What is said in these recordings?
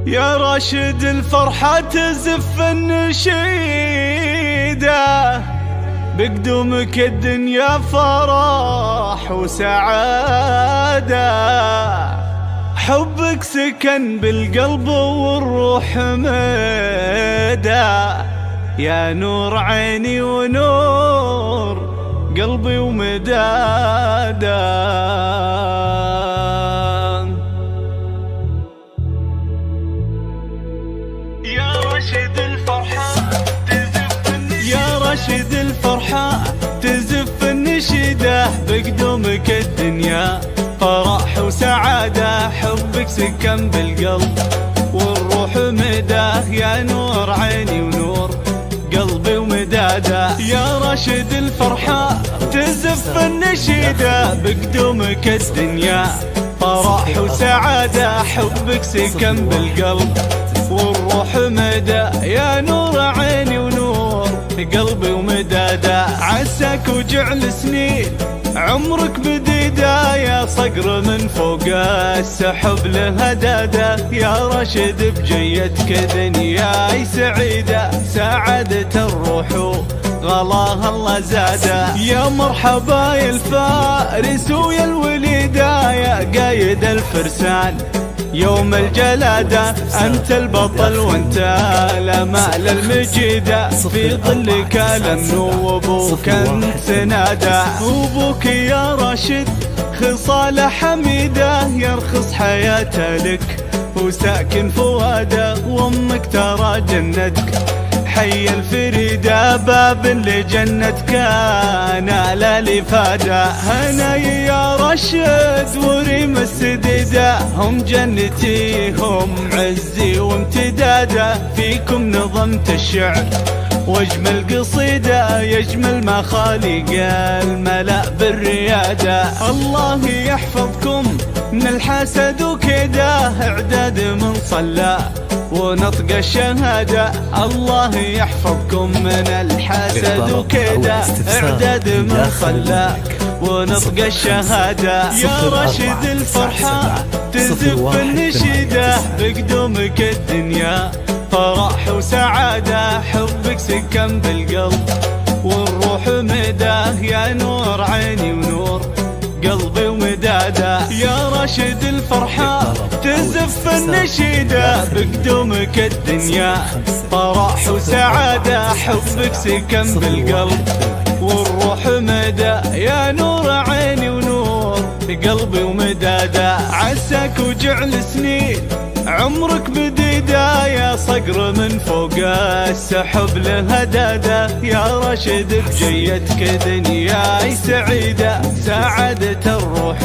يا راشد الفرحة تزف النشيدة، بقدومك الدنيا فرح وسعادة، حبك سكن بالقلب والروح مدى، يا نور عيني ونور قلبي ومداده. يا راشد الفرحة تزف النشيدة، بقدومك الدنيا فرح وسعادة، حبك سكن بالقلب والروح مداه، يا نور عيني ونور قلبي ومداده. يا راشد الفرحة تزف النشيدة، بقدومك الدنيا فرح وسعادة، حبك سكن بالقلب والروح مدى، يا نور عيني ونور قلبي ومداده. عساك وجعل سنين عمرك بديده، يا صقر من فوق السحب له هداده، يا راشد بجيتك دنياي سعيده، سعادة الروح غلاها الله زاده. يا مرحبا يا الفارس ويا الوليده، يا قايد الفرسان يوم الجلادة، أنت البطل وأنت الأمال المجيدة، في ظلك لمن وأبوك أنت سنادة. وأبوك يا راشد خصال حميدة، يرخص حياته لك وساكن فواده، وأمك ترى جنتك حي الفريدة، باب لجنتك أنا لا لفادة. هنا يا رشد وريم السديدة، هم جنتي هم عزي وامتداده، فيكم نظمت الشعر واجمل قصيدة، يجمل ما خالق الملأ بالريادة. الله يحفظكم من الحسد وكيده، اعداد من صلى ونطق الشهادة، الله يحفظكم من الحسد وكيده، اعداد من صلى ونطق الشهادة. يا راشد الفرحة تزف النشيدة، بقدومك الدنيا فرح وسعادة، حبك سكن بالقلب والروح مداه، يا نور عيني ونور قلبي ومداده. يا راشد الفرحة تزف النشيدة، بقدومك الدنيا فرح وسعادة، حبك سكن بالقلب والروح مدى، يا نور عيني ونور قلبي ومداده. عساك وجعل سنين عمرك بديده، يا صقر من فوق السحب له هداده، يا راشد بجيتك دنياي سعيده، سعادة الروح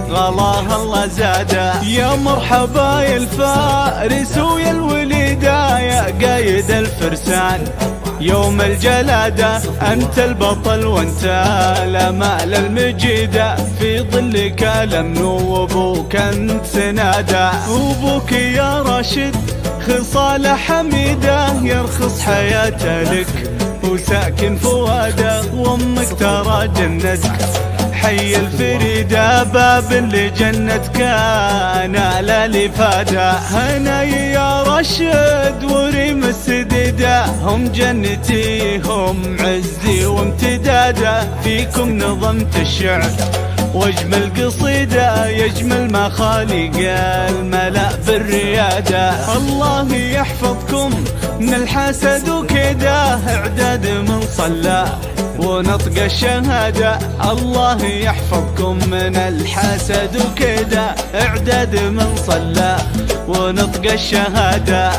غلاها الله زاده. يا مرحبا يا الفارس ويا الوليده، يا قايد الفرسان يوم الجلادة، أنت البطل وأنت الأمال المجيدة، في ظلك لمن وأبوك أنت سنادة. وأبوك يا راشد خصال حميدة، يرخص حياته لك وساكن فواده، وأمك ترى جنتك حي الفريدة، باب لجنتك أنا لا لفادة. هنا يا رشد وريم السديدة، هم جنتي هم عزي وامتداده، فيكم نظمت الشعر واجمل قصيدة، يجمل ما خالق الملأ بالريادة. الله يحفظكم من الحسد وكيده، اعداد من صلى ونطق الشهادة، الله يحفظكم من الحسد وكيده، اعداد من صلى ونطق الشهادة.